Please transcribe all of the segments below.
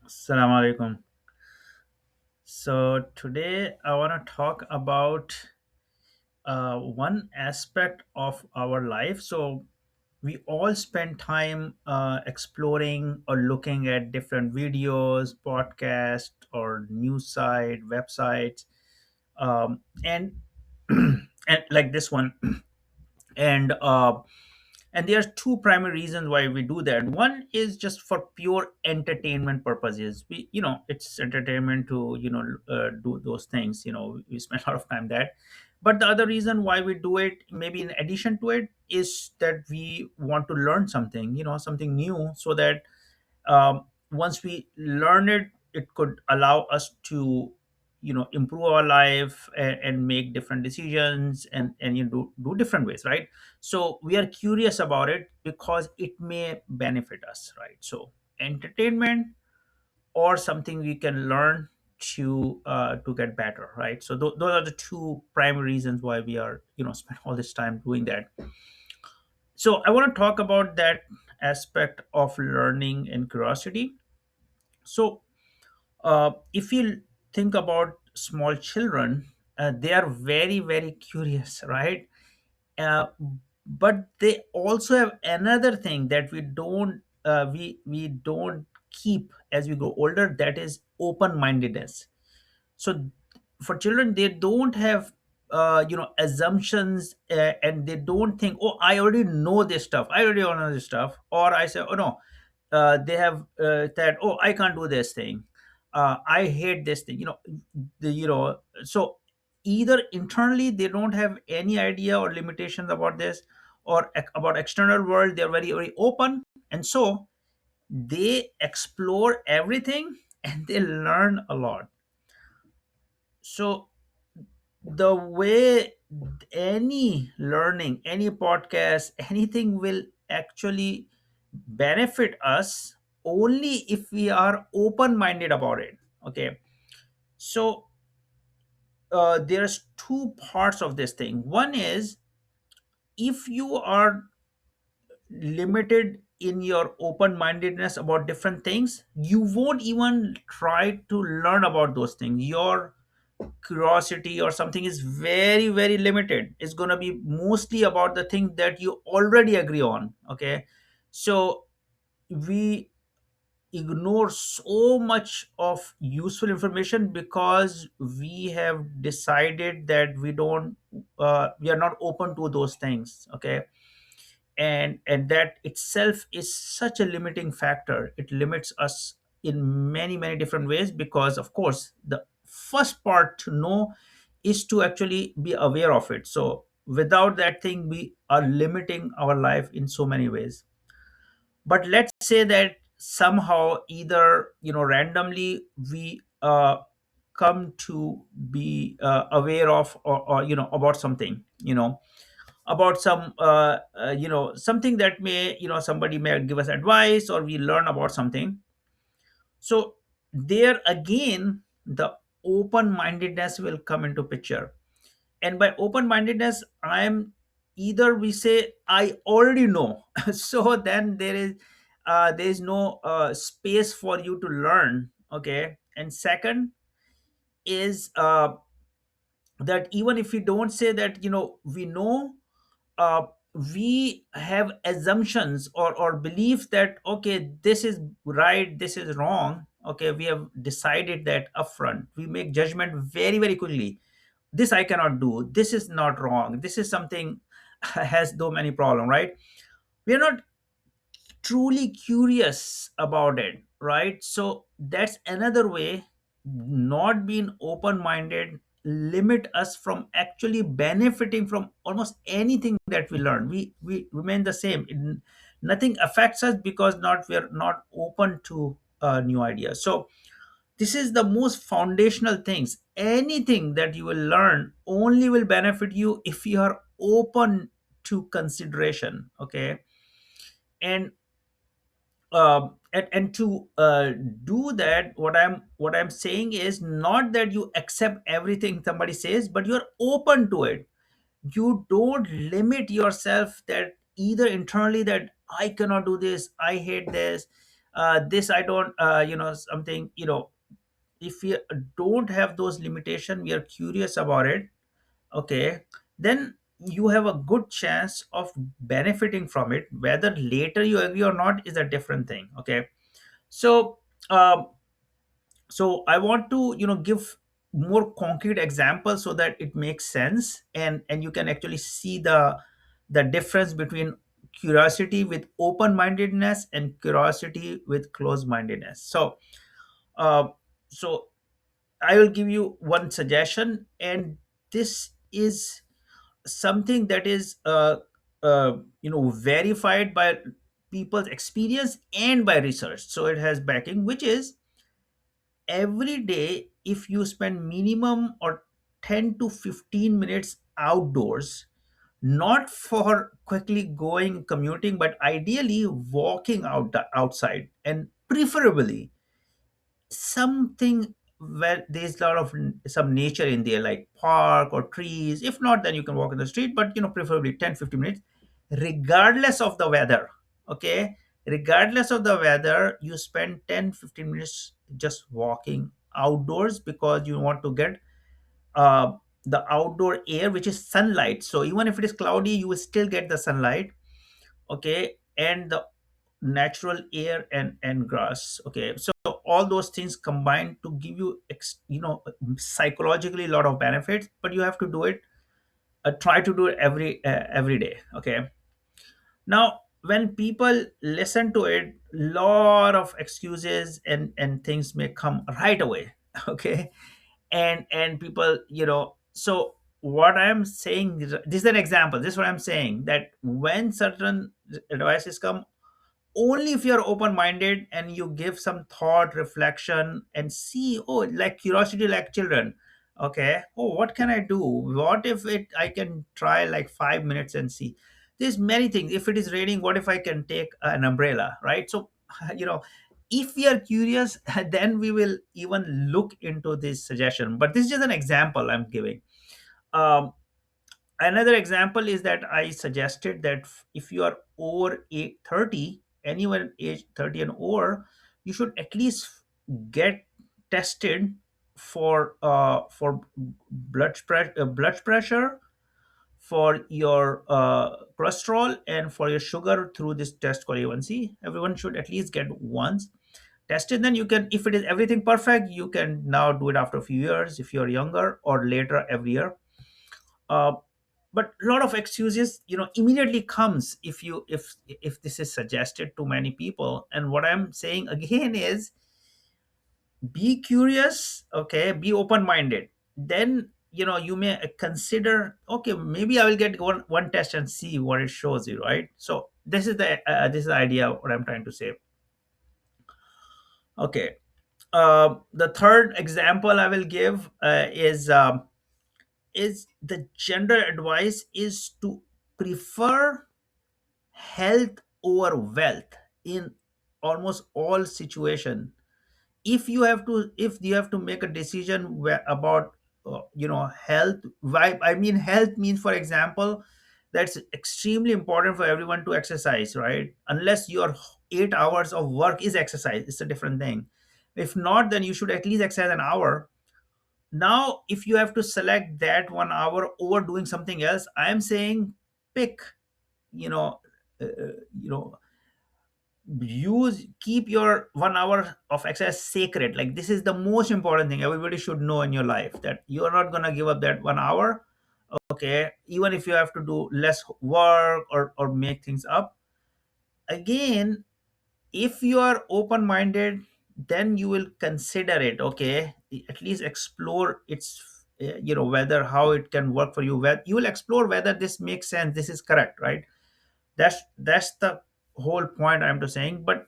Assalamu alaikum. So today I want to talk about one aspect of our life. So we all spend time exploring or looking at different videos, podcasts, or news site, websites, and and like this one. And there are two primary reasons why we do that. One is just for pure entertainment purposes. It's entertainment to do those things. We spend a lot of time that. But the other reason why we do it, maybe in addition to it, is that we want to learn something, something new, so that once we learn it, it could allow us to improve our life and make different decisions, and do different ways, right? So we are curious about it because it may benefit us, right? So entertainment or something we can learn to get better, right? So those are the two primary reasons why we are spend all this time doing that. So I want to talk about that aspect of learning and curiosity. So if you think about small children, they are very, very curious, right? Uh, but they also have another thing that we don't keep as we grow older. That is open-mindedness. So for children, they don't have assumptions, and they don't think, oh, I already know this stuff, I already know this stuff, or I say, oh no, they have that, oh, I can't do this thing, I hate this thing, so either internally they don't have any idea or limitations about this, or about external world they're very, very open, and so they explore everything and they learn a lot. So the way any learning, any podcast, anything will actually benefit us only if we are open minded about it. Okay. So there's two parts of this thing. One is, if you are limited in your open mindedness about different things, you won't even try to learn about those things. Your curiosity or something is very, very limited. It's going to be mostly about the thing that you already agree on. Okay. So we ignore so much of useful information because we have decided that we are not open to those things. Okay. And that itself is such a limiting factor. It limits us in many, many different ways, because of course the first part to know is to actually be aware of it. So without that thing, we are limiting our life in so many ways. But let's say that somehow, either randomly, we come to be aware of, or about something, about something that may, somebody may give us advice, or we learn about something. So there again, the open mindedness will come into picture. And by open mindedness, I am, either we say I already know, so then there is no space for you to learn. Okay. And second is that even if we don't say that we know, uh, we have assumptions or beliefs that, okay, this is right, this is wrong. Okay, we have decided that upfront. We make judgment very, very quickly. This I cannot do, this is not wrong, this is something has so many problem, right? We are not truly curious about it, right? So that's another way. Not being open minded limit us from actually benefiting from almost anything that we learn. We remain the same. Nothing affects us because not we're not open to new ideas. So this is the most foundational things. Anything that you will learn only will benefit you if you are open to consideration. Okay. And to do that, what I'm saying is not that you accept everything somebody says, but you're open to it. You don't limit yourself, that either internally that I cannot do this, I hate this, This I don't, something, if we don't have those limitation, we are curious about it, okay, then you have a good chance of benefiting from it. Whether later you agree or not is a different thing, okay. So um, so I want to give more concrete examples so that it makes sense, and you can actually see the difference between curiosity with open mindedness and curiosity with closed mindedness. Uh, so I will give you one suggestion, and this is something that is verified by people's experience and by research, so it has backing, which is every day if you spend minimum or 10 to 15 minutes outdoors, not for quickly going commuting, but ideally walking outside, and preferably something where there's a lot of some nature in there, like park or trees. If not, then you can walk in the street, but preferably 10-15 minutes, regardless of the weather, okay. Regardless of the weather, you spend 10-15 minutes just walking outdoors, because you want to get uh, the outdoor air, which is sunlight. So even if it is cloudy, you will still get the sunlight, okay, and the natural air and grass, okay. So all those things combined to give you psychologically a lot of benefits, but you have to do it, try to do it every day, okay. Now when people listen to it, lot of excuses and things may come right away okay. And people, so what I'm saying is, this is an example, this is what I'm saying, that when certain advices come, only if you're open minded and you give some thought, reflection, and see, oh, like curiosity, like children, okay, oh, what can I do, what if it I can try like 5 minutes and see. There's many things. If it is raining, what if I can take an umbrella, right? So you know if we are curious then we will even look into this suggestion, but this is just an example I'm giving. um, Another example is that I suggested that if you are over 30, anyone age 30 and over, you should at least get tested for blood pressure, for your cholesterol, and for your sugar through this test called A1C. Everyone should at least get once tested. Then you can, if it is everything perfect, you can now do it after a few years if you're younger, or later every year. uh, but a lot of excuses immediately comes if this is suggested to many people. And what I'm saying again is, be curious, okay, be open minded. Then you may consider, okay, maybe I will get one test and see what it shows you, right? So this is the idea what I'm trying to say, okay. The third example I will give is the general advice is to prefer health over wealth in almost all situation. If you have to make a decision about health, why I mean health means, for example, that's extremely important for everyone to exercise, right? Unless your 8 hours of work is exercise, it's a different thing. If not, then you should at least exercise an hour. Now if you have to select that 1 hour over doing something else, I'm saying pick, you know you know use keep your 1 hour of exercise sacred. Like, this is the most important thing everybody should know in your life, that you're not going to give up that 1 hour, okay, even if you have to do less work or make things up. Again, if you are open minded, then you will consider it, okay, at least explore its whether how it can work for you, where you will explore whether this makes sense, this is correct, right? That's the whole point I'm to saying. But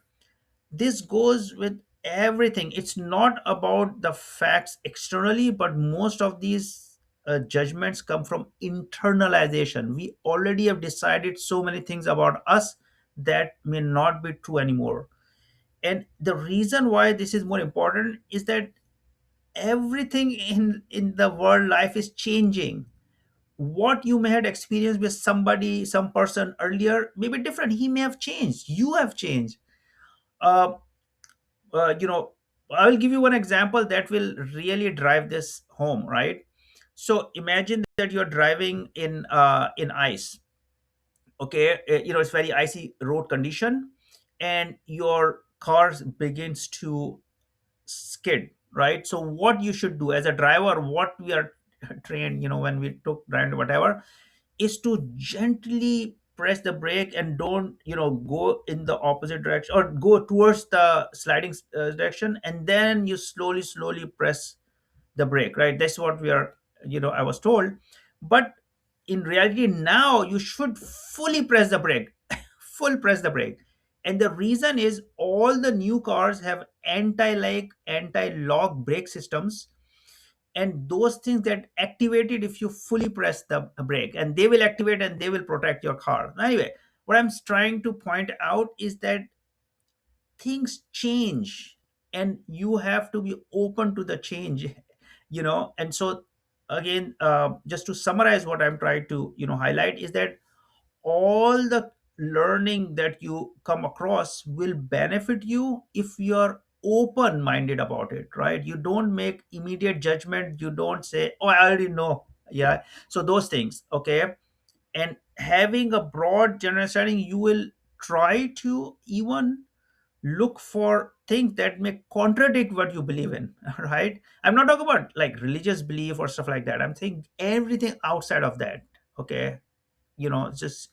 this goes with everything. It's not about the facts externally, but most of these judgments come from internalization. We already have decided so many things about us that may not be true anymore. And the reason why this is more important is that everything in the world life is changing. What you may have experienced with some person earlier may be different. He may have changed, you have changed. uh, I'll give you one example that will really drive this home, right? So imagine that you're driving in ice. Okay, it's very icy road condition, and your car begins to skid, right? So what you should do as a driver, what we are trained, when we took drive whatever, is to gently press the brake and don't go in the opposite direction or go towards the sliding direction, and then you slowly press the brake, right? That's what we are, I was told. But in reality now you should fully press the brake, full press the brake. And the reason is all the new cars have anti-lock brake systems, and those things get activated if you fully press the brake, and they will activate and they will protect your car. Anyway, what I'm trying to point out is that things change, and you have to be open to the change. And so again, just to summarize, what I'm trying to highlight is that all the learning that you come across will benefit you if you're open minded about it, right? You don't make immediate judgment, you don't say, oh, I already know. Yeah, so those things, okay. And having a broad general understanding, you will try to even look for things that may contradict what you believe in. Right? I'm not talking about like religious belief or stuff like that. I'm saying everything outside of that. Okay, just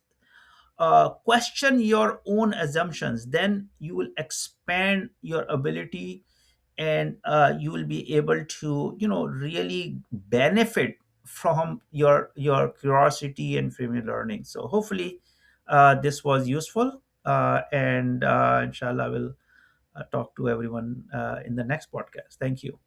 question your own assumptions, then you will expand your ability, and you will be able to really benefit from your curiosity and from your learning. So hopefully this was useful, and inshallah I will talk to everyone in the next podcast. Thank you.